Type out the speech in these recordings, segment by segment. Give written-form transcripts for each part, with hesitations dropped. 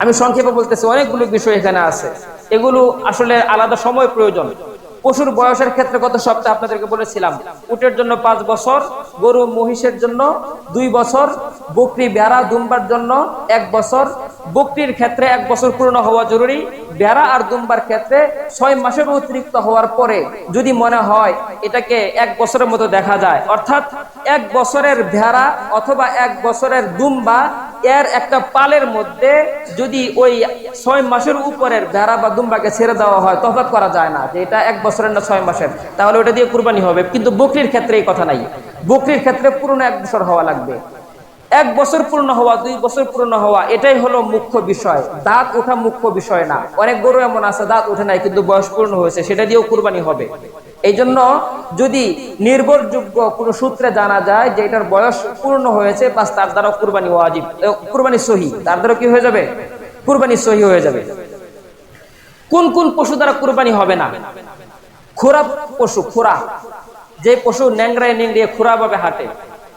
আমি সংক্ষেপে বলতেছি, অনেকগুলো বিষয় এখানে আছে, এগুলো আসলে আলাদা সময় প্রয়োজন। পশুর বয়সের ক্ষেত্রে গত সপ্তাহে আপনাদেরকে বলেছিলাম, উটের জন্য 5 বছর, গরু মহিষের জন্য 2 বছর, বকরি ভেড়া দুম্বার জন্য 1 বছর। বকরির ক্ষেত্রে 1 বছর পূর্ণ হওয়া জরুরি। ভেড়া আর দুম্বার ক্ষেত্রে 6 মাসের অতিরিক্ত হওয়ার পরে যদি মনে হয় এটাকে 1 বছরের মতো দেখা যায়, অর্থাৎ 1 বছরের ভেড়া অথবা 1 বছরের দুম্বা এর একটা পালের মধ্যে যদি ওই 6 মাসের উপরের ভেড়া বা দুম্বাকে ছেড়ে দেওয়া হয়, তফাৎ করা যায় না যে এটা 1 বছরের না 6 মাসের, তাহলে ওটা দিয়ে কুরবানি হবে। কিন্তু বকরির ক্ষেত্রে এই কথা নাই। বকরির ক্ষেত্রে পুরনো 1 বছর হওয়া লাগবে। 1 বছর পূর্ণ হওয়া, 2 বছর পূর্ণ হওয়া, এটাই হলো মুখ্য বিষয়। দাঁত ওঠা মুখ্য বিষয় না। অনেক গরু এমন আছে দাঁত ওঠে নাই কিন্তু বয়স পূর্ণ হয়েছে, সেটা দিয়েও কুরবানি হবে। এই জন্য যদি নির্ভরযোগ্য কোনো সূত্রে জানা যায় যে এটার বয়স পূর্ণ হয়েছে, বাস তার দ্বারা কুরবানি ওয়াজিব, কুরবানি সহি, তার দ্বারা কি হয়ে যাবে? কুরবানি সহি হয়ে যাবে। কোন কোন পশু দ্বারা কুরবানি হবে না? খোরা পশু, খোরা যে পশু ন্যাংরায় নেংড়িয়ে খোরা ভাবে হাঁটে,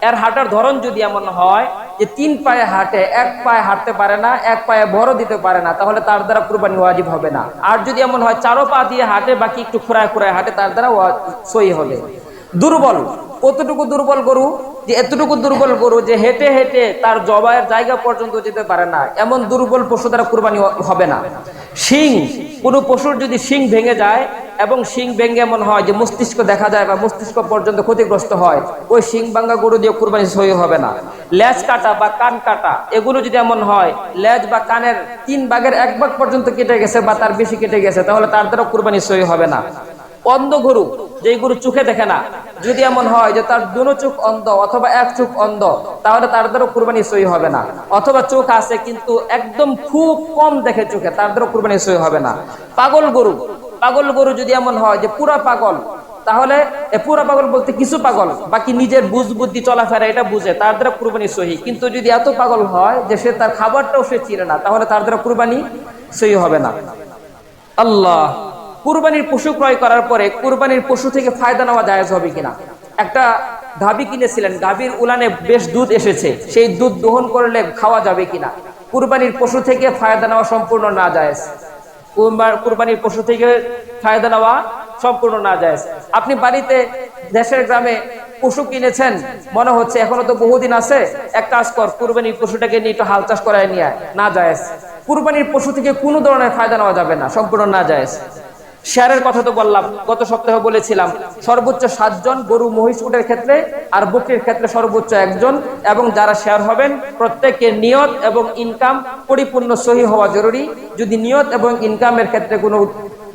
এর হাঁটার ধরন যদি এমন হয় যে 3 পায়ে হাঁটে, 1 পায়ে হাঁটতে পারে না, 1 পায়ে বড় দিতে পারে না, তাহলে তার দ্বারা কুরবানি ওয়াজিব হবে না। আর যদি এমন হয় 4 পা দিয়ে হাঁটে, বাকি একটু খোরায় খোরায় হাঁটে, তার দ্বারা সহি হবে। দুর্বল, কতটুকু দুর্বল গরু? যে এতটুকু দুর্বল গরু যে হেঁটে হেঁটে তার জবাইয়ের জায়গা পর্যন্ত যেতে পারে না, এমন দুর্বল পশু দ্বারা কুরবানি হবে না। শিং, কোনো পশুর যদি শিং ভেঙে যায় এবং শিং ভেঙে এমন হয় যে মস্তিষ্ক দেখা যায় বা মস্তিষ্ক পর্যন্ত ক্ষতিগ্রস্ত হয়, ওই শিং ভাঙা গরু দিয়ে কুরবানি সহি হবে না। লেজ কাটা বা কান কাটা, এগুলো যদি এমন হয় লেজ বা কানের 3 ভাগের 1 ভাগ পর্যন্ত কেটে গেছে বা তার বেশি কেটে গেছে, তাহলে তার দ্বারা কুরবানি সহি হবে না। অন্ধ গরু, যেই গরু চোখে দেখে না, যদি এমন হয় যে তার 2 চোখ অন্ধ অথবা 1 চোখ অন্ধ, তাহলে তার দ্বারা কুরবানি সহি হবে না। অথবা চোখ আছে কিন্তু একদম খুব কম দেখে চোখে, তার দ্বারা কুরবানি সহি হবে না। পাগল গরু, পাগল গরু যদি এমন হয় যে পুরা পাগল, তাহলে পুরা পাগল বলতে কিছু পাগল, বাকি নিজের বুঝ বুদ্ধি চলাফেরা এটা বুঝে, তার দ্বারা কুরবানি সহি। কিন্তু যদি এত পাগল হয় যে সে তার খাবারটাও সে চিনে না, তাহলে তার দ্বারা কুরবানি সহি হবে না। আল্লাহ, কুরবানির পশু ক্রয় করার পরে কুরবানির পশু থেকে ফায়দা নেওয়া জায়েজ হবে কিনা? একটা গাভী কিনেছিলেন, গাভীর উলানে বেশ দুধ এসেছে, সেই দুধ দহন করলে খাওয়া যাবে কিনা? কুরবানির পশু থেকে ফায়দা নেওয়া সম্পূর্ণ না জায়েজ। কুরবানির পশু থেকে ফায়দা নেওয়া সম্পূর্ণ না জায়েজ। আপনি বাড়িতে দেশের গ্রামে পশু কিনেছেন, মনে হচ্ছে এখনো তো বহুদিন আছে, এক কাজ কর, কুরবানির পশুটাকে নিয়ে একটু হাল চাষ করায় নিয়ে আয়, না জায়েজ। কুরবানির পশু থেকে কোনো ধরনের ফায়দা নেওয়া যাবে না, সম্পূর্ণ না জায়েজ। শেয়ারের কথা তো বললাম, গত সপ্তাহে বলেছিলাম সর্বোচ্চ 7 জন গরু মহিষ উটের ক্ষেত্রে, আর বকরির ক্ষেত্রে সর্বোচ্চ 1 জন। এবং যারা শেয়ার হবেন প্রত্যেকের নিয়ত এবং ইনকাম পরিপূর্ণ সহি হওয়া জরুরি। যদি নিয়ত এবং ইনকামের ক্ষেত্রে কোনো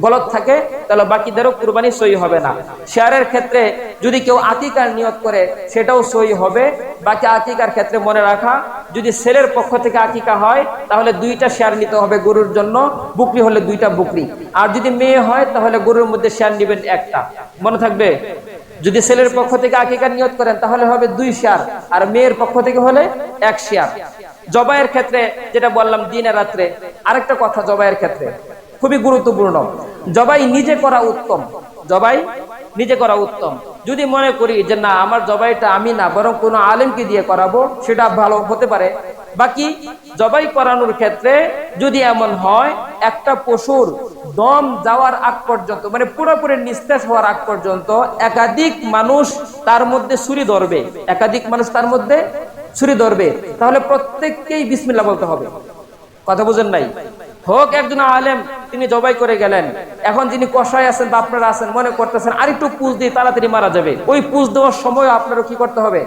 গলত থাকে তাহলে বাকিদেরও কুরবানি সহি হবে না। শেয়ারের ক্ষেত্রে যদি কেউ আকিকার নিয়ত করে সেটাও সহি হবে। বাকি আকিকার ক্ষেত্রে মনে রাখা, যদি ছেলের পক্ষ থেকে আকিকা হয় তাহলে 2টা শেয়ার নিতে হবে গরুর জন্য, বকরি হলে 2টা বকরি। আর যদি মেয়ে হয় তাহলে গরুর মধ্যে শেয়ার নেবেন 1টা, মনে থাকবে। যদি ছেলের পক্ষ থেকে আকিকার নিয়ত করেন তাহলে হবে 2 শেয়ার, আর মেয়ের পক্ষ থেকে হলে 1 শেয়ার। জবাইয়ের ক্ষেত্রে যেটা বললাম দিনে রাত্রে, আরেকটা কথা জবাইয়ের ক্ষেত্রে খুবই গুরুত্বপূর্ণ, জবাই নিজে করা উত্তম। জবাই নিজে করা উত্তম। যদি মনে করি যে না, আমার জবাইটা আমি না বরং কোনো আলেমকে দিয়ে করাবো, সেটা ভালো হতে পারে। বাকি জবাই করানোর ক্ষেত্রে যদি এমন হয় একটা পশুর দম যাওয়ার আগ পর্যন্ত, মানে পুরোপুরি নিস্তেজ হওয়ার আগ পর্যন্ত একাধিক মানুষ তার মধ্যে ছুরি ধরবে, একাধিক মানুষ তার মধ্যে ছুরি ধরবে, তাহলে প্রত্যেককেই বিসমিল্লাহ বলতে হবে। কথা বুঝেন নাই? হোক একজন আলেম, তিনি জবাই করে গেলেন, এখন যিনি কষায় আছেন বা আপনারা আছেন মনে করতেছেন আরেকটু পুষ দিয়ে তাড়াতাড়ি মারা যাবে, ওই পুষ দেওয়ার সময় আপনারও কি করতে হবে?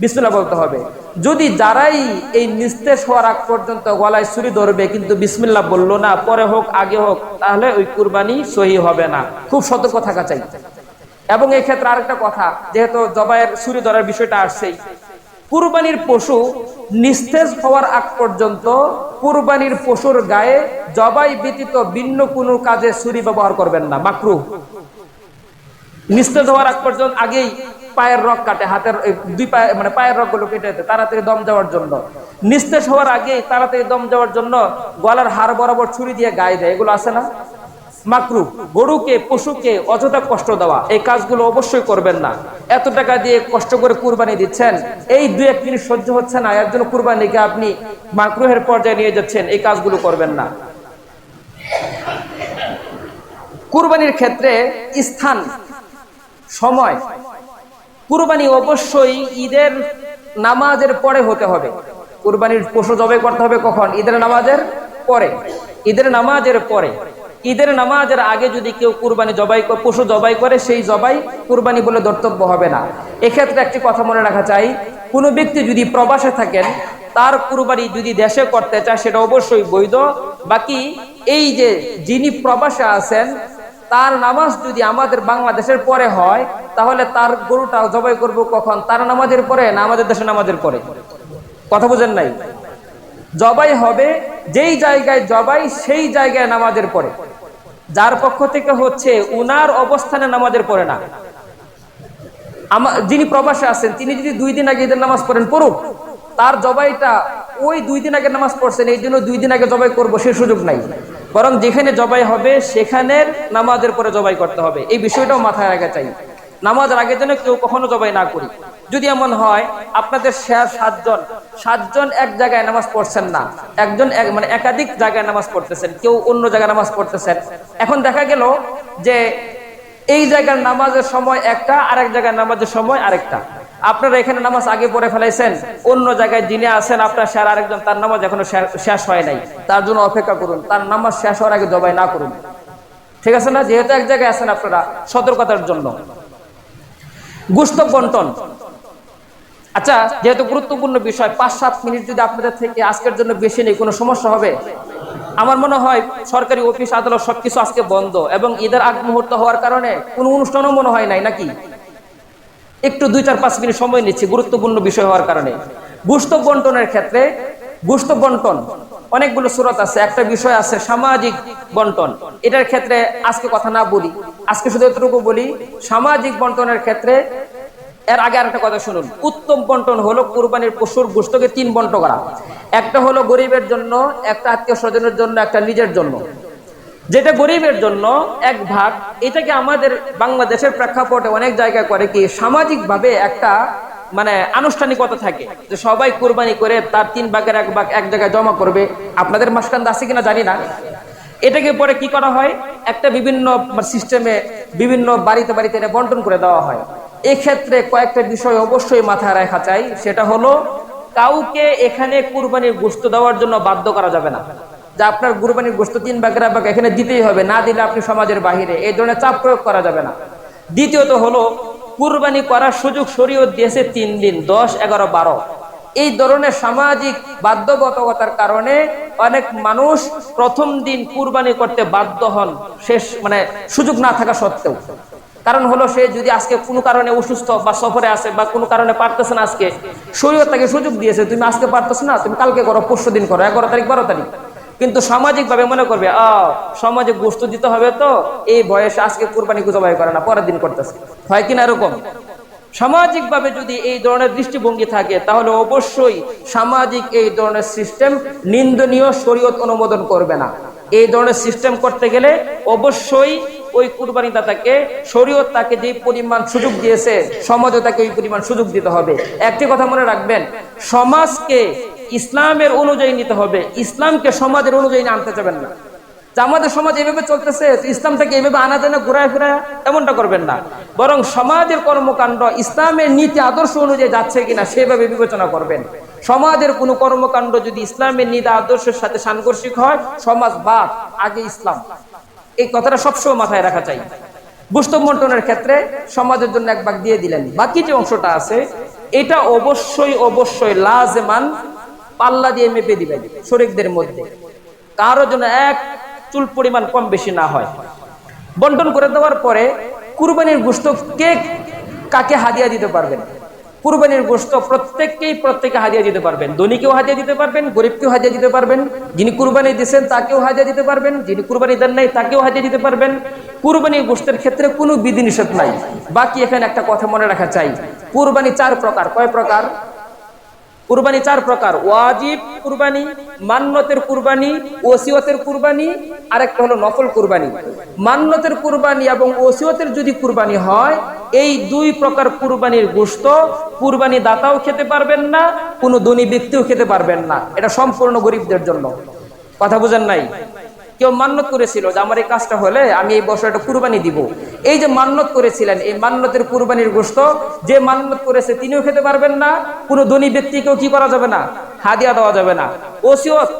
বিসমিল্লাহ বলতে হবে। যদি যারাই এই নিস্তেজ হওয়ার আগ পর্যন্ত গলায় ছুরি ধরবে কিন্তু বিসমিল্লাহ বললো না, পরে হোক আগে হোক, তাহলে ওই কুরবানি সহি হবে না। খুব সতর্ক থাকা চাই। এবং এই ক্ষেত্রে আরেকটা কথা, যেহেতু জবাইয়ের ছুরি ধরার বিষয়টা আসছেই, কুরবানির পশু নিস্তেজ হওয়ার আগ পর্যন্ত কুরবানির পশুর গায়ে জবাই ব্যতীত ভিন্ন কোনো কাজে ছুরি ব্যবহার করবেন না, মাকরুহ। নিস্তেজ হওয়ার আগ পর্যন্ত আগেই পায়ের রগ কাটে, হাতের 2 পায়ে, মানে পায়ের রগ গুলো কেটে তাড়াতাড়ি দম যাওয়ার জন্য। নিস্তেজ হওয়ার আগেই তাড়াতাড়ি দম যাওয়ার জন্য গলার হাড় বরাবর ছুরি দিয়ে গায়ে দেয়, এগুলো আছে না? মাকরুহ। গরুকে পশুকে অযথা কষ্ট দেওয়া, এই কাজগুলো অবশ্যই করবেন না। এত টাকা দিয়ে কষ্ট করে কুরবানি দিচ্ছেন, এই 2-1 মিনিট সহ্য হচ্ছে না, এর জন্য কুরবানিকে আপনি মাকরুহের পর্যায়ে নিয়ে যাচ্ছেন, এই কাজগুলো করবেন না। কুরবানির ক্ষেত্রে স্থান, সময়, কুরবানি অবশ্যই ঈদের নামাজের পরে হতে হবে। কুরবানির পশু জবাই করতে হবে কখন? ঈদের নামাজের পরে। ঈদের নামাজের পরে। ঈদের নামাজের আগে যদি কেউ কুরবানি পশু জবাই করে, সেই জবাই কুরবানি বলে ধর্তব্য হবে না। এক্ষেত্রে একটি কথা মনে রাখা চাই, কোনো ব্যক্তি যদি প্রবাসে থাকেন, তার কুরবানি যদি দেশে করতে চায় সেটা অবশ্যই বৈধ। বাকি এই যে যিনি প্রবাসে আছেন, তার নামাজ যদি আমাদের বাংলাদেশের পরে হয়, তাহলে তার গরুটা জবাই করব কখন? তার নামাজের পরে না আমাদের দেশে নামাজের পরে? কথা বুঝেন নাই? জবাই হবে যেই জায়গায় জবাই, সেই জায়গায় নামাজের পরে। যার পক্ষ থেকে হচ্ছে উনার অবস্থানে নামাজের পরে না। যিনি প্রবাসে আছেন তিনি যদি 2 দিন আগে ঈদের নামাজ পড়েন, পড়ুক, তার জবাইটা ওই 2 দিন আগে নামাজ পড়ছেন এই জন্য 2 দিন আগে জবাই করবো সে সুযোগ নাই। বরং যেখানে জবাই হবে সেখানের নামাজের পরে জবাই করতে হবে। এই বিষয়টাও মাথায় রাখা চাই। নামাজের আগে যেন কেউ কখনো জবাই না করি। যদি এমন হয় আপনাদের শেয়ার 7 জন এক জায়গায় নামাজ পড়ছেন না, একজন মানে একাধিক জায়গায় নামাজ পড়তেছেন, কেউ অন্য জায়গায় নামাজ পড়তেছেন, এখন দেখা গেল যে এই জায়গার নামাজের সময় একটা, আরেক জায়গার নামাজের সময় আরেকটা। আপনারা এখানে নামাজ আগে পড়ে ফেলাইছেন, অন্য জায়গায় যিনি আছেন আপনার শেয়ার আরেকজন, তার নামাজ এখনো শেষ হয় নাই, তার জন্য অপেক্ষা করুন, তার নামাজ শেষ হওয়ার আগে জবাই না করুন। ঠিক আছে না? যেহেতু এক জায়গায় আছেন আপনারা, সতর্কতার জন্য। গোশত বন্টন, আচ্ছা যেহেতু গুরুত্বপূর্ণ বিষয়, 5-7 মিনিট যদি আপনাদের থেকে আজকের জন্য বেশি নেই, কোনো সমস্যা হবে? আমার মনে হয় সরকারি অফিস আদালত সবকিছু আজকে বন্ধ এবং ঈদের আগ মুহূর্ত হওয়ার কারণে কোনো অনুষ্ঠানও মনে হয় নাই, নাকি? একটু 2-4-5 মিনিট সময় নিচ্ছি গুরুত্বপূর্ণ বিষয় হওয়ার কারণে। গোশত বন্টনের ক্ষেত্রে, গোশত বন্টন অনেকগুলো সূরত আছে। একটা বিষয় আছে সামাজিক বন্টন। এটার ক্ষেত্রে আজকে কথা না বলি, আজকে শুধু এতটুকু বলি, সামাজিক বন্টনের ক্ষেত্রে এর আগে আরেকটা কথা শুনুন। উত্তম বন্টন হলো কুরবানির পশুর গোশতকে 3 বন্ট করা। একটা হলো গরিবের জন্য, একটা আত্মীয় স্বজনের জন্য, একটা নিজের জন্য। যেটা গরিবের জন্য 1 ভাগ, এটাকে আমাদের বাংলাদেশের প্রেক্ষাপটে অনেক জায়গায় করে কি, সামাজিক ভাবে একটা মানে আনুষ্ঠানিকতা থাকে যে সবাই কুরবানি করে তার 3 ভাগের 1 ভাগ এক জায়গায় জমা করবে। আপনাদের মাসকান্দা আছে কিনা জানি না। এটাকে পরে কি করা হয়, একটা বিভিন্ন সিস্টেমে বিভিন্ন বাড়িতে বাড়িতে এটা বন্টন করে দেওয়া হয়। এক্ষেত্রে কয়েকটা বিষয় অবশ্যই মাথায় রাখা চাই। সেটা হলো, কাউকে এখানে কুরবানির গোশত দেওয়ার জন্য বাধ্য করা যাবে না যে আপনার কুরবানির গোশত 3 ভাগের 1 ভাগ এখানে দিতেই হবে, না দিলে আপনি সমাজের বাহিরে, এই ধরনের চাপ প্রয়োগ করা যাবে না। দ্বিতীয়ত হলো, কুরবানি করার সুযোগ শরীয়ত দিয়েছে 3 দিন, 10, 11, 12। এই ধরনের সামাজিক বাধ্যবাধকতার কারণে অনেক মানুষ প্রথম দিন কুরবানি করতে বাধ্য হন, শেষ মানে সুযোগ না থাকা সত্ত্বেও। কারণ হলো, সে যদি আজকে কোনো কারণে অসুস্থ বা সফরে আছে বা কোনো কারণে পারতেছে না, আজকে শরীয়ত তাকে সুযোগ দিয়েছে, তুমি আজকে পারতেছ না, তুমি কালকে করো, পরশু দিন করো, 11 তারিখ 12 তারিখ। কিন্তু সামাজিকভাবে মনে করবে সমাজে গোশত দিতে হবে, তো এই বয়সে আজকে কুরবানি জবাই করে না, পরের দিন করতেছে, হয় কিনা এরকম? সামাজিকভাবে যদি এই ধরনের দৃষ্টিভঙ্গি থাকে, তাহলে অবশ্যই সামাজিক এই ধরনের সিস্টেম নিন্দনীয়, শরীয়ত অনুমোদন করবে না। এই ধরনের সিস্টেম করতে গেলে অবশ্যই ওই কুরবানি দাতাকে শরীয়ত তাকে যে পরিমাণ সুযোগ দিয়েছে, সমাজও তাকে ওই পরিমাণ সুযোগ দিতে হবে। একটি কথা মনে রাখবেন, সমাজকে ইসলামের অনুযায়ী নিতে হবে, ইসলামকে সমাজের অনুযায়ী আনতে যাবেন না। যে আমাদের সমাজ এভাবে চলতেছে, ইসলামটাকে এভাবে আনা যায় না, ঘুরায় ফিরায়, এমনটা করবেন না। বরং সমাজের কর্মকাণ্ড ইসলামের নীতি আদর্শ অনুযায়ী যাচ্ছে কিনা সেভাবে বিবেচনা করবেন। সমাজের কোনো কর্মকাণ্ড যদি ইসলামের নীতি আদর্শের সাথে সাংঘর্ষিক হয়, সমাজ বাদ, আগে ইসলাম। এই কথাটা সবসময় মাথায় রাখা চাই। গোশত বন্টনের ক্ষেত্রে সমাজের জন্য 1 ভাগ দিয়ে দিলেন, বাকি যে অংশটা আছে এটা অবশ্যই অবশ্যই লাজেমান পাল্লা দিয়ে মেপে দিবেন শরীকদের মধ্যে, কারো জন্য 1 চুল পরিমাণ কম বেশি না হয়। বন্টন করে দেওয়ার পরে কুরবানির গোশত কে কাকে হাদিয়া দিতে পারবেন? কুরবানির গোশত প্রত্যেকে হাদিয়া দিতে পারবেন। ধনীকেও হাদিয়া দিতে পারবেন, গরিবকেও হাদিয়া দিতে পারবেন, যিনি কুরবানি দিয়েছেন তাকেও হাদিয়া দিতে পারবেন, যিনি কুরবানি দেন নাই তাকেও হাদিয়া দিতে পারবেন। কুরবানির গোশতের ক্ষেত্রে কোনো বিধিনিষেধ নাই। বাকি এখানে একটা কথা মনে রাখা চাই, কুরবানি 4 প্রকার। কয় প্রকার? কুরবানি চার প্রকার: ওয়াজিব কুরবানি, মান্নতের কুরবানি, ওসিয়তের কুরবানি, আরেকটা হলো নফল কুরবানি। মান্নতের কুরবানি এবং ওসিয়তের যদি কুরবানি হয়, এই দুই প্রকার কুরবানির গোশত কুরবানি দাতাও খেতে পারবেন না, কোনো ধনী ব্যক্তিও খেতে পারবেন না। এটা সম্পূর্ণ গরিবদের জন্য। কথা বুঝেন নাই? কেউ মান্নত করেছিল যে আমার এই কাজটা হলে আমি এই বছর একটা কুরবানি দিব। এই যে মান্নত করেছিলেন, এই মান্নতের কুরবানির গোশত যে মান্নত করেছে তিনিও খেতে পারবেন না, কোনো ধনী ব্যক্তিকেও কি করা যাবে না, হাদিয়া দেওয়া যাবে না। ওসিয়ত,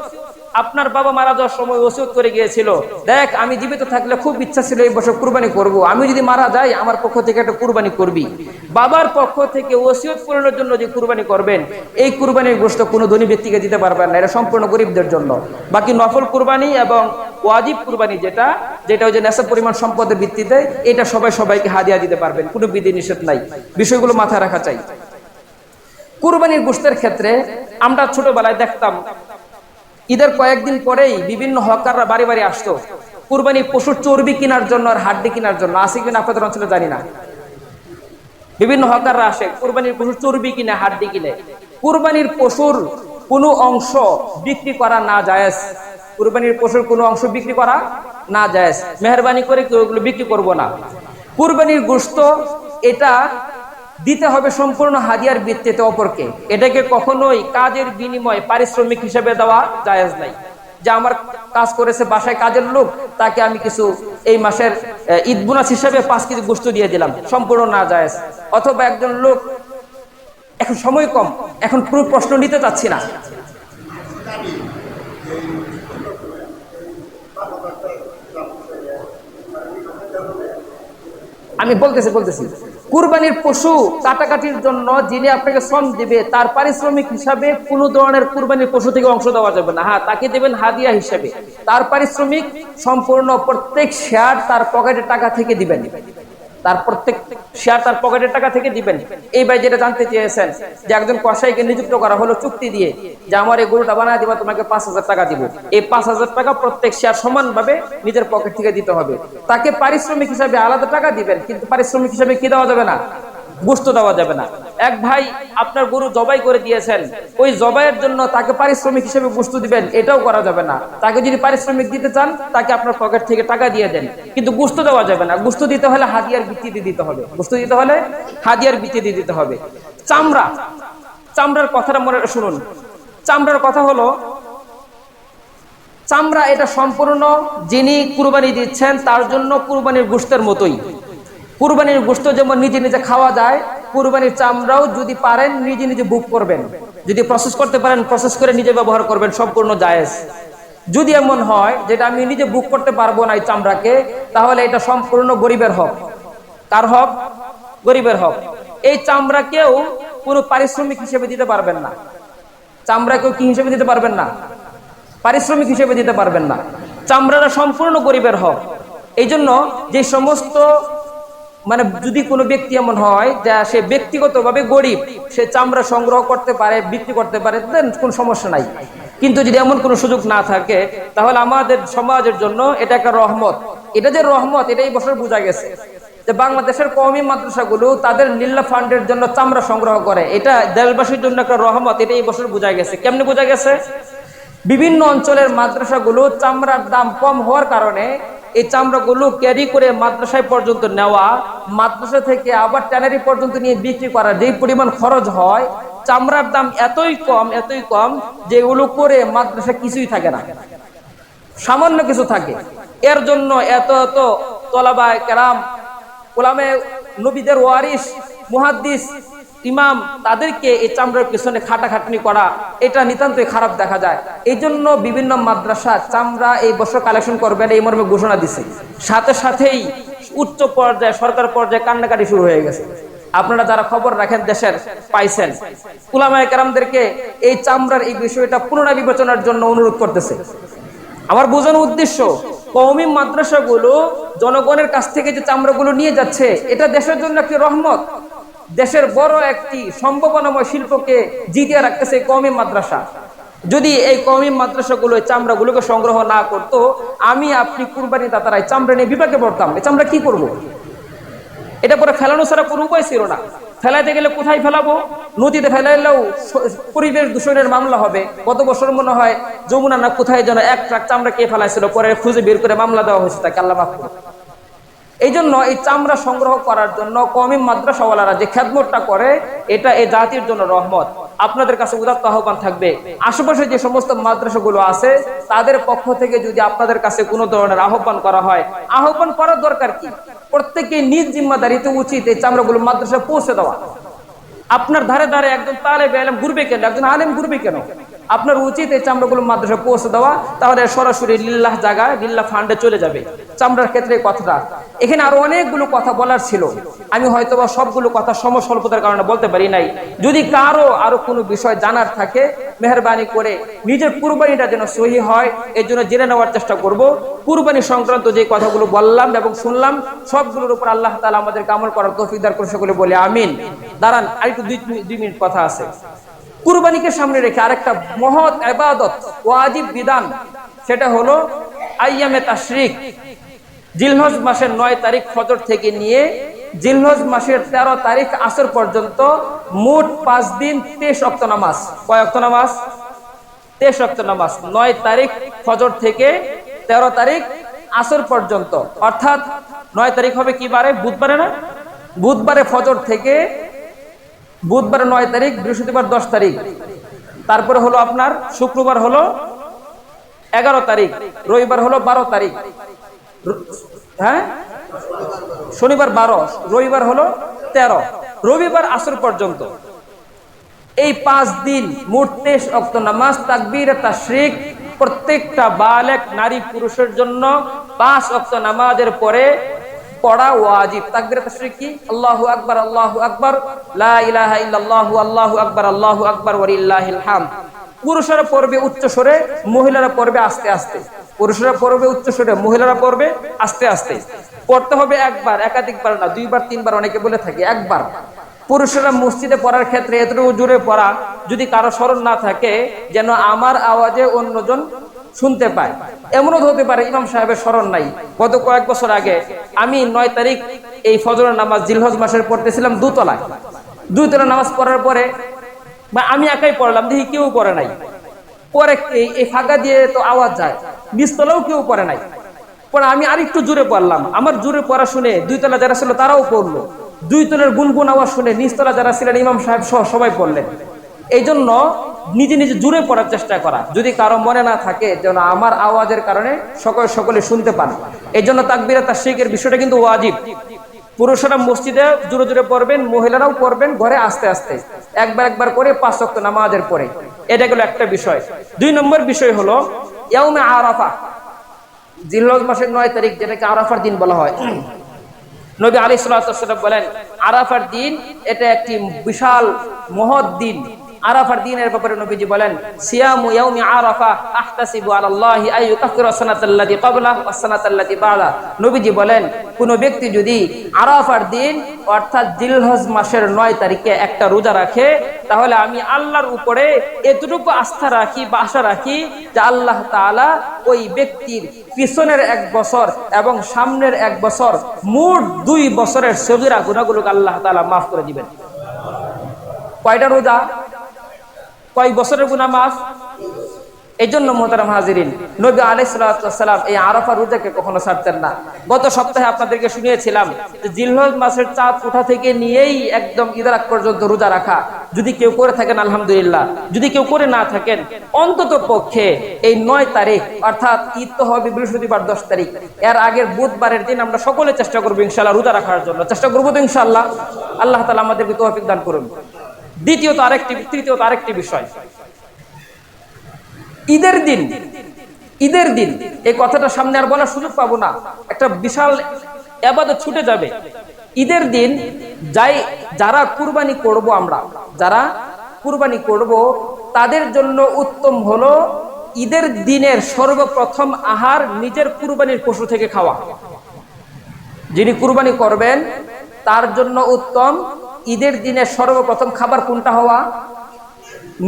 আপনার বাবা মারা যাওয়ার সময় ওসিয়ত করে গিয়েছিল, দেখ আমি জীবিত থাকলে খুব ইচ্ছা ছিল এই বছর কুরবানি করব, আমি যদি মারা যাই আমার পক্ষ থেকে একটা কুরবানি করবি। বাবার পক্ষ থেকে ওসিয়ত পূরণের জন্য যে কুরবানি করবেন, এই কুরবানির গোশত কোনো ধনী ব্যক্তিকে দিতে পারবেন না, এটা সম্পূর্ণ গরিবদের জন্য। বাকি নফল কুরবানি এবং ওয়াজিব কুরবানি যেটা ওই যে নেশাব পরিমাণ সম্পদের ভিত্তিতে, এটা সবাইকে হাদিয়া দিতে পারবেন, কোনো বিধি নিষেধ নাই। বিষয়গুলো মাথায় রাখা চাই। কুরবানির গোশতের ক্ষেত্রে আমরা ছোটবেলায় দেখতাম, ঈদের কয়েকদিন পরেই বিভিন্ন হকাররা বাড়ি বাড়ি আসতো কুরবানির পশুর চর্বি কেনার জন্য আর হাড্ডি কেনার জন্য। আছে কিনা আপনাদের অঞ্চলে জানি না। বিভিন্ন হকাররা আসে কুরবানির পশুর চর্বি কিনে, হাড্ডি কিনে। কুরবানির পশুর কোনো অংশ বিক্রি করা না জায়েজ। কুরবানির পশুর কোনো অংশ বিক্রি করা না জায়েজ। মেহরবানি করে কেউ এগুলো বিক্রি করবো না। কুরবানির গোশত এটা দিতে হবে সম্পূর্ণ হাদিয়ার ভিত্তিতে অপরকে। এটাকে কখনোই কাজের বিনিময়ে পারিশ্রমিক হিসেবে দেওয়া জায়েজ নাই। যে আমার কাজ করেছে বাসায় কাজের লোক, তাকে আমি কিছু এই মাসের ঈদ বোনাস হিসেবে 5 কেজি গোশত দিয়ে দিলাম, সম্পূর্ণ না জায়েজ। অথবা একজন লোক এখন সময় কম, এখন পুরো প্রশ্ন নিতে চাচ্ছি না, আমি বলতেছি কুরবানির পশু কাটাকাটির জন্য যিনি আপনাকে শ্রম দিবে, তার পারিশ্রমিক হিসাবে কোন ধরনের কুরবানির পশু থেকে অংশ দেওয়া যাবে না। হ্যাঁ, তাকে দেবেন হাদিয়া হিসেবে। তার পারিশ্রমিক সম্পূর্ণ প্রত্যেক শেয়ার তার পকেটের টাকা থেকে দিবেন, তার প্রত্যেক শেয়ার তার পকেটের টাকা থেকে দিবেন। এই ভাই যেটা জানতে চেয়েছেন যে একজন কসাইকে নিযুক্ত করা হলো চুক্তি দিয়ে, যে আমার এই গরুটা বানায় দিবা, তোমাকে 5,000 টাকা দিব। এই 5,000 টাকা প্রত্যেক শেয়ার সমানভাবে নিজের পকেট থেকে দিতে হবে। তাকে পারিশ্রমিক হিসাবে আলাদা টাকা দিবেন, কিন্তু পারিশ্রমিক হিসাবে কি দেওয়া যাবে না, গোশত দেওয়া যাবে না। এক ভাই আপনার গরু জবাই করে দিয়েছেন, ওই জবাইয়ের জন্য তাকে পারিশ্রমিক হিসেবে গোশত দিবেন, এটাও করা যাবে না। তাকে যদি পারিশ্রমিক দিতে চান, তাকে আপনার পকেট থেকে টাকা দিয়ে দেন, কিন্তু গোশত দেওয়া যাবে না। গোশত দিতে হলে হাদিয়ার ভিত্তিতে দিতে হবে। গোশত দিতে হলে হাদিয়ার ভিত্তিতে দিতে হবে। চামড়ার কথাটা মনে শুনুন। চামড়ার কথা হলো, চামড়া এটা সম্পূর্ণ যিনি কুরবানি দিচ্ছেন তার জন্য কুরবানির গোশতের মতোই। কুরবানির গোশত যেমন নিজে নিজে খাওয়া যায়, কুরবানির চামড়াও যদি পারেন নিজে নিজে বুক করবেন, যদি প্রসেস করতে পারেন প্রসেস করে নিজে ব্যবহার করবেন, সম্পূর্ণ জায়েজ। যদি এমন হয় যেটা আমি নিজে বুক করতে পারবো না এই চামড়াকে, তাহলে এটা সম্পূর্ণ গরিবের হক। কার হক? গরিবের হক। এই চামড়াকেও কোনো পারিশ্রমিক হিসেবে দিতে পারবেন না। চামড়াকেও কি হিসেবে দিতে পারবেন না? পারিশ্রমিক হিসেবে দিতে পারবেন না। চামড়াটা সম্পূর্ণ গরিবের হক। এই জন্য যে সমস্ত যদি কোনো ব্যক্তি এমন হয় যে সে ব্যক্তিগতভাবে গরিব, সে চামড়া সংগ্রহ করতে পারে, বিক্রি করতে পারে, দেন কোনো সমস্যা নাই। কিন্তু যদি এমন কোনো সুযোগ না থাকে, তাহলে আমাদের সমাজের জন্য এটা একটা রহমত। এটা যে রহমত, এটাই বছর বোঝা গেছে যে বাংলাদেশের কওমি মাদ্রাসাগুলো তাদের লিল্লাহ ফান্ডের জন্য চামড়া সংগ্রহ করে, এটা দেশবাসীর জন্য একটা রহমত। এটাই বছর বোঝা গেছে। কেমনে বোঝা গেছে? বিভিন্ন অঞ্চলের মাদ্রাসাগুলো চামড়ার দাম কম হওয়ার কারণে এই চামড়াগুলো ক্যারি করে মাদ্রাসায় পর্যন্ত নেওয়া, মাদ্রাসা থেকে আবার ট্যানারি পর্যন্ত নিয়ে বিক্রি করা, যেই পরিমাণ খরচ হয়, চামড়ার দাম এতই কম যে এগুলো করে মাদ্রাসা কিছুই থাকে না, সামান্য কিছু থাকে। এর জন্য এত তলাবায়ে কেরাম, উলামায়ে নবীদের ওয়ারিস, মুহাদ্দিস, ইমাম, তাদেরকে এই চামড়ার পিছনে খাটাখাটনি করা, এটা নিতান্তই খারাপ দেখা যায়। এই জন্য বিভিন্ন মাদ্রাসা চামড়া এই বছর কালেকশন করবেন এই মর্মে ঘোষণা দিছে। সাথেই উচ্চ পর্যায়ে, সরকার পর্যায়ে কান্নাকাটি শুরু হয়ে গেছে। আপনারা যারা খবর রাখেন দেশের পাইছেন, উলামায়ে কেরামদেরকে এই চামড়ার এই বিষয়টা পুনরাবিবেচনার জন্য অনুরোধ করতেছে। আমার বোঝানোর উদ্দেশ্য, কওমি মাদ্রাসাগুলো জনগণের কাছ থেকে যে চামড়াগুলো নিয়ে যাচ্ছে, এটা দেশের জন্য একটি রহমত। দেশের বড় একটি সম্ভাবনাময় শিল্পকে জিতিয়ে রাখতেছে কওমি মাদ্রাসা। যদি এই কওমি মাদ্রাসাগুলো চামড়াগুলোকে সংগ্রহ না করতো, আমি আপনি কুরবানি দাতারা চামড়া নিয়ে বিপাকে পড়তাম। এই চামড়া কি করব? এটা পরে ফেলানো ছাড়া কোনো উপায় ছিল না। ফেলাইতে গেলে কোথায় ফেলাবো? নদীতে ফেলাইলেও পরিবেশ দূষণের মামলা হবে। গত বছর মনে হয় যমুনা না কোথায় যেন এক ট্রাক চামড়া কে ফেলাইছিল, পরে খুঁজে বের করে মামলা দেওয়া হয়েছে তাকে, আল্লাহ মাফ করুন। এই জন্য এই চামড়া সংগ্রহ করার জন্য কওমি মাদ্রাসাওয়ালারা যে খেদমতটা করে, এটা এই জাতির জন্য রহমত। আপনাদের কাছে উদাত্ত আহ্বান থাকবে, আশেপাশে যে সমস্ত মাদ্রাসাগুলো আছে তাদের পক্ষ থেকে যদি আপনাদের কাছে কোনো ধরনের আহ্বান করা হয়, আহ্বান করার দরকার কি, প্রত্যেকে নিজ জিম্মাদারিতে উচিত এই চামড়াগুলো মাদ্রাসায় পৌঁছে দেওয়া। আপনার ধারে ধারে একজন তালেবে ইলম ঘুরবে কেন, একজন আলেম ঘুরবে কেন? আপনার উচিত এই চামড়াগুলো মাদ্রাসায় পৌঁছে দেওয়া, তাহলে সরাসরি লিল্লাহ জায়গা লিল্লাহ ফান্ডে চলে যাবে। চামড়ার ক্ষেত্রে কথাটা, এখানে আরো অনেকগুলো কথা বলার ছিল, আমি হয়তোবা সবগুলো কথা সময় স্বল্পতার কারণে বলতে পারি নাই। যদি কারো আরো কোনো বিষয় জানার থাকে, মেহরবানি করে নিজের কুরবানিটা যেন সহি হয় এর জন্য জেনে নেওয়ার চেষ্টা করব। কুরবানি সংক্রান্ত যে কথাগুলো বললাম এবং শুনলাম, সবগুলোর উপর আল্লাহ তাআলা আমাদেরকে আমল করার তৌফিক দান করে, সকলে বলে আমিন। দাঁড়ান, আরেকটু 2 মিনিট কথা আছে। কুরবানিকে সামনে রেখে আরেকটা মহৎ ইবাদত, ওয়াজিব বিধান, সেটা হলো আইয়ামে তাশরিক। জিলহজ মাসের 9 তারিখ ফজর থেকে নিয়ে জিলহজ মাসের 13 তারিখ আসর পর্যন্ত মোট 5 দিন 23 ওয়াক্ত নামাজ। কয় ওয়াক্ত নামাজ? 23 ওয়াক্ত নামাজ। 9 তারিখ ফজর থেকে 13 তারিখ আসর পর্যন্ত, অর্থাৎ 9 তারিখ হবে কি বারে? বুধবারে না? বুধবারে ফজর থেকে, বুধবারে 9 তারিখ, বৃহস্পতিবার 10 তারিখ, তারপরে হলো আপনার শুক্রবার হলো 11 তারিখ, রবিবার হলো 12 তারিখ, হ্যাঁ শনিবার 12, রবিবার হলো 13, রবিবার আসর পর্যন্ত। এই 5 দিন মোট 23 ওয়াক্ত নামাজ, তাকবীর তাশরিক, প্রত্যেকটা বালেগ নারী পুরুষের জন্য 5 ওয়াক্ত নামাজের পরে পড়া ওয়াজিব। তাকবীর তাশরিক কি? আল্লাহু আকবার, আল্লাহু আকবার, লা ইলাহা ইল্লাল্লাহু, আল্লাহু আকবার, আল্লাহু আকবার, ওয়ালিল্লাহিল হামদ। পুরুষেরা পড়বে উচ্চ স্বরে, মহিলারা পড়বে আস্তে আস্তে। পুরুষরা পড়বে উচ্চ স্বরে, মহিলারা পড়বে আস্তে আস্তে। পড়তে হবে একবার, একাধিকবার না, 2 বার 3 বার, অনেকে বলে থাকে একবার। পুরুষরা মসজিদে পড়ার ক্ষেত্রে এতটুকু জোরে পড়া, যদি কারো স্মরণ না থাকে, যেন আমার আওয়াজে অন্যজন শুনতে পায়। এমনও হতে পারে ইমাম সাহেবের স্মরণ নাই। গত কয়েক বছর আগে আমি 9 তারিখ এই ফজরের নামাজ জিলহজ মাসের পড়তেছিলাম দুতলায়। 2 তলা নামাজ পড়ার পরে আমি একাই পড়লাম, দেখি কেউ পড়ে নাই। পরে এই ফাঁকা দিয়ে তো আওয়াজ যায়, নিচতলাও কেউ পড়ে নাই। পরে আমি আরেকটু জোরে পড়লাম, আমার জোরে পড়া শুনে 2 তলা যারা ছিল তারাও পড়লো। 2 তলার গুনগুন আওয়াজ শুনে নিচতলা যারা ছিলেন ইমাম সাহেব সহ সবাই পড়লেন। এই জন্য নিজে নিজে জোরে পড়ার চেষ্টা করা, যদি কারো মনে না থাকে যেন আমার আওয়াজের কারণে সকলে শুনতে পান। এই জন্য তাকবীর তাশরিকের বিষয়টা কিন্তু ওয়াজিব। পুরুষরা মসজিদে জোরে জোরে পড়বেন, মহিলারাও পড়বেন ঘরে আস্তে আস্তে, একবার করে 5 ওয়াক্ত নামাজের পরে। এটা গেল একটা বিষয়। 2 নম্বর বিষয় হলো ইয়াউমে আরাফা, জিলহজ মাসের 9 তারিখ, যেটাকে আরাফার দিন বলা হয়। নবী আলাইহিস সালাতু ওয়াস সালাম বলেন, আরাফার দিন এটা একটি বিশাল মহৎ দিন। আরাফার দিনের ব্যাপারে নবীজি বলেন, সিয়ামু ইয়াউমি আরাফা আহতাসিবু আলাল্লাহি আন ইউকাফিরা সানাতাল্লাতী ক্বাবলাহু ওয়াস সানাতাল্লাতী বা'দা। নবীজি বলেন, কোন ব্যক্তি যদি আরাফার দিন অর্থাৎ জিলহজ মাসের 9 তারিখে একটা রোজা রাখে, তাহলে আমি আল্লাহর উপরে এতটুকু আস্থা রাখি বা আশা রাখি যে আল্লাহ তাআলা ওই ব্যক্তির পিছনের 1 বছর এবং সামনের 1 বছর, মোট 2 বছরের সগীরা গুনাহগুলোকে আল্লাহ তাআলা মাফ করে দিবেন। কয়টা রোজা? কয় বছরের গুনাহ মাফ? এই জন্য মোহতারাম হাজিরিন, নবী আলাইহিস সালাতু ওয়াস সালাম এই আরাফা রোজাকে কখনো ছাড়তেন না। গত সপ্তাহে আপনাদেরকে শুনিয়েছিলাম যে জিলহজ মাসের চাঁদ ওঠা থেকে নিয়েই একদম ঈদের আগ পর্যন্ত রোজা রাখা, যদি কেউ করে থাকেন আলহামদুলিল্লাহ, যদি কেউ করে না থাকেন অন্তত পক্ষে এই 9 তারিখ, অর্থাৎ ঈদ তো হবে বৃহস্পতিবার 10 তারিখ, এর আগের বুধবারের দিন আমরা সকলে চেষ্টা করবো ইনশাআল্লাহ রোজা রাখার জন্য। চেষ্টা করবো তো ইনশাআল্লাহ, আল্লাহ তাআলা আমাদেরকে তৌফিক দান করুন। তৃতীয়ত আরেকটি বিষয়, ঈদের দিন এই কথাটা সামনে আর বলার সুযোগ পাবো না, একটা বিশাল ইবাদত ছুটে যাবে। ঈদের দিন যারা কুরবানি করব, আমরা যারা কুরবানি করব তাদের জন্য উত্তম হলো ঈদের দিনের সর্বপ্রথম আহার নিজের কুরবানির পশু থেকে খাওয়া। যিনি কুরবানি করবেন তার জন্য উত্তম ঈদের দিনের সর্বপ্রথম খাবার কোনটা হওয়া?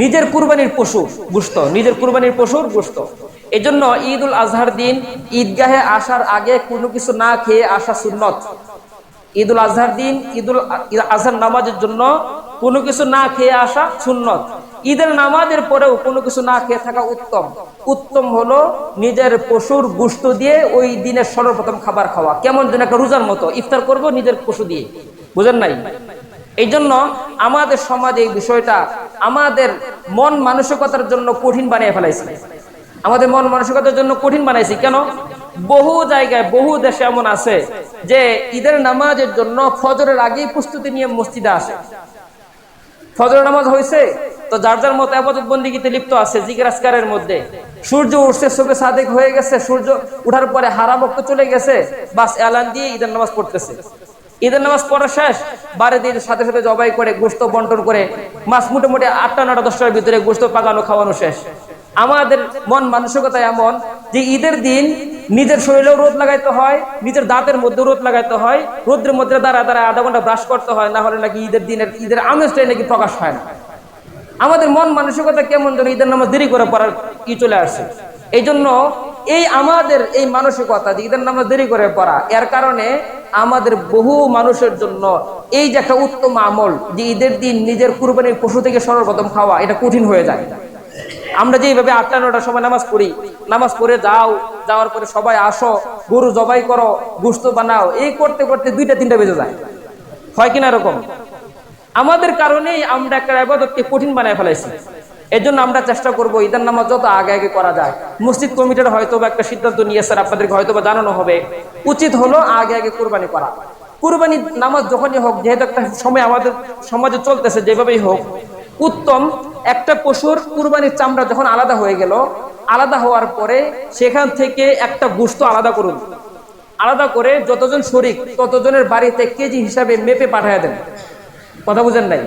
নিজের কুরবানির পশু গোশত, নিজের কুরবানির পশুর গোশত। এই জন্য ঈদুল আজহার দিন ঈদগাহে আসার আগে কোনো কিছু না খেয়ে আসা সুন্নত। ঈদুল আজহার দিন ঈদুল আজহার নামাজের জন্য কোনো কিছু না খেয়ে আসা সুন্নত। ঈদের নামাজের পরেও কোনো কিছু না খেয়ে থাকা উত্তম। উত্তম হলো নিজের পশুর গোশত দিয়ে ওই দিনের সর্বপ্রথম খাবার খাওয়া, কেমন যেন একটা রোজার মতো ইফতার করব নিজের পশু দিয়ে, বুঝেন নাই? এই জন্য আমাদের সমাজে এই বিষয়টা আমাদের মন মানসিকতার জন্য কঠিন বানিয়ে ফেলাইছে। আমাদের মন মানসিকতার জন্য কঠিন বানাইছি কেন? বহু জায়গায় বহু দেশে এমন আছে যে ঈদের নামাজের জন্য ফজরের আগেই প্রস্তুতি নিয়ে মসজিদে আসে। ফজরের নামাজ হয়েছে তো যার যার মতো ইবাদত বন্দেগীতে লিপ্ত আছে, জিকির আজকারের মধ্যে। সূর্য উঠছে, সুবহে সাদেক হয়ে গেছে, সূর্য উঠার পরে হারাম ওয়াক্ত চলে গেছে, বাস এলান দিয়ে ঈদের নামাজ পড়তেছে। ঈদের নামাজ পড়া শেষ, বাড়ি দিয়ে সাথে সাথে জবাই করে গোশত বন্টন করে মাছ মোটামুটি 8টা 9টা 10টার ভিতরে গোশত পাকানো খাওয়ানো শেষ। আমাদের মন মানসিকতা এমন যে ঈদের দিন নিজের শরীরেও রোদ লাগাইতে হয়, নিজের দাঁতের মধ্যে রোদ লাগাইতে হয়, রোদ্রের মধ্যে দাঁড়া দাঁড়া আধা ঘন্টা ব্রাশ করতে হয়, না হলে নাকি ঈদের আমেজটাই নাকি প্রকাশ হয় না। আমাদের মন মানসিকতা কেমন যেন ঈদের নামাজ দেরি করে পড়ার চলে আসছে। এই জন্য এই আমাদের এই মানসিকতা যে ঈদের নামাজ দেরি করে পড়া, এর কারণে আমাদের বহু মানুষের জন্য এই যে একটা উত্তম আমল যে ঈদের দিন নিজের কুরবানির পশু থেকে সর্বপ্রথম খাওয়া, এটা কঠিন হয়ে যায়। আমরা যেভাবে 8টা 9টার সময় নামাজ পড়ি, নামাজ পড়ে যাওয়ার পরে সবাই আসো, গরু জবাই করো, গোশত বানাও, এই করতে করতে 2টা 3টা বেজে যায়, হয় কিনা এরকম? আমাদের কারণেই আমরা একটা ইবাদতকে কঠিন বানায় ফেলাইছি। এই জন্য আমরা চেষ্টা করবো ঈদের নামাজ যত আগে আগে করা যায়। মসজিদ কমিটির হয়তো একটা সিদ্ধান্ত নিয়ে স্যার আপনাদেরকে হয়তো জানানো হবে, উচিত হলো আগে আগে কুরবানি করা। কুরবানি নামাজ যখনই হোক, যেহেতু একটা সময় আমাদের সমাজে চলতেছে, যেভাবেই হোক উত্তম। একটা পশুর কুরবানির চামড়া যখন আলাদা হয়ে গেল, আলাদা হওয়ার পরে সেখান থেকে একটা গোশত আলাদা করুন, আলাদা করে যতজন শরিক ততজনের বাড়িতে কেজি হিসাবে মেপে পাঠিয়ে দেন। কথা বুঝেন নাই?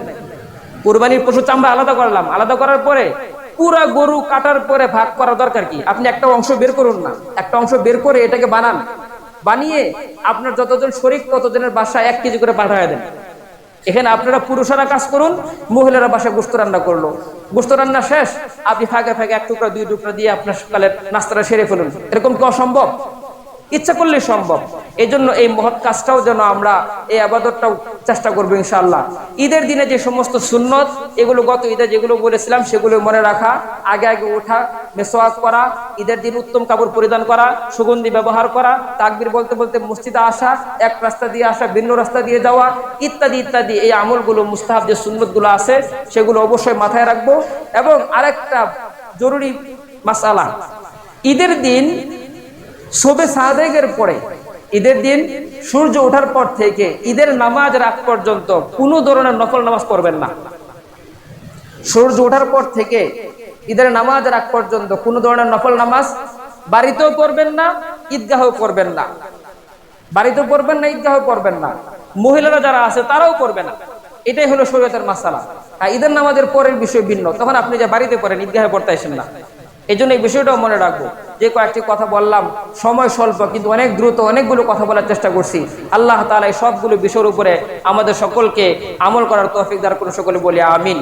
কুরবানির পশু চামড়া আলাদা করলাম, আলাদা করার পরে পুরা গরু কাটার পরে ভাগ করার দরকার কি? আপনি একটা অংশ বের করুন না, একটা অংশ বের করে এটাকে বানান, বানিয়ে আপনার যতজন শরিক ততজনের বাসায় 1 কেজি করে পাঠিয়ে দেন। এখানে আপনারা পুরুষেরা কাজ করুন, মহিলারা বাসায় গোশত রান্না করলো। গোশত রান্না শেষ, আপনি ফাঁকে ফাঁকে 1 টুকরা 2 টুকরা দিয়ে আপনার সকালের নাস্তাটা সেরে ফেলুন। এরকম কি অসম্ভব? ইচ্ছা করলে সম্ভব। এই জন্য এই মহৎ কাজটাও যেন আমরা এই ইবাদতটাও চেষ্টা করবো ইনশাআল্লাহ। ঈদের দিনে যে সমস্ত সুন্নত, এগুলো গত ঈদে যেগুলো বলেছিলাম সেগুলো মনে রাখা, আগে আগে ওঠা, মেসওয়াক করা, ঈদের দিন উত্তম কাপড় পরিধান করা, সুগন্ধি ব্যবহার করা, তাকবীর বলতে বলতে মসজিদে আসা, এক রাস্তা দিয়ে আসা ভিন্ন রাস্তা দিয়ে যাওয়া, ইত্যাদি ইত্যাদি এই আমলগুলো, মুস্তাহাব যে সুন্নতগুলো আছে সেগুলো অবশ্যই মাথায় রাখবো। এবং আরেকটা জরুরি মাসআলা, ঈদের দিন সুবহে সাদেকের পরে, ঈদের দিন সূর্য ওঠার পর থেকে ঈদের নামাজ রাত পর্যন্ত কোনো ধরনের নফল নামাজ পড়বেন না। সূর্য ওঠার পর থেকে ঈদের নামাজ রাত পর্যন্ত কোনো ধরনের নফল নামাজ বাড়িতেও পড়বেন না, ঈদগাহেও পড়বেন না। বাড়িতেও পড়বেন না, ঈদগাহেও পড়বেন না। মহিলারা যারা আছে তারাও পড়বে না। এটাই হলো শরীয়তের মাসালা। আর ঈদের নামাজের পরের বিষয় ভিন্ন, তখন আপনি যে বাড়িতে পড়েন, ঈদগাহে পড়তে আসেন না। এই জন্য এই বিষয়টাও মনে রাখবো। যে কয়েকটি কথা বললাম, সময় স্বল্প কিন্তু অনেক দ্রুত অনেকগুলো কথা বলার চেষ্টা করছি। আল্লাহ তাআলা এই সবগুলো বিষয়ের উপরে আমাদের সকলকে আমল করার তৌফিক দান করুন। সকলে বলি আমিন।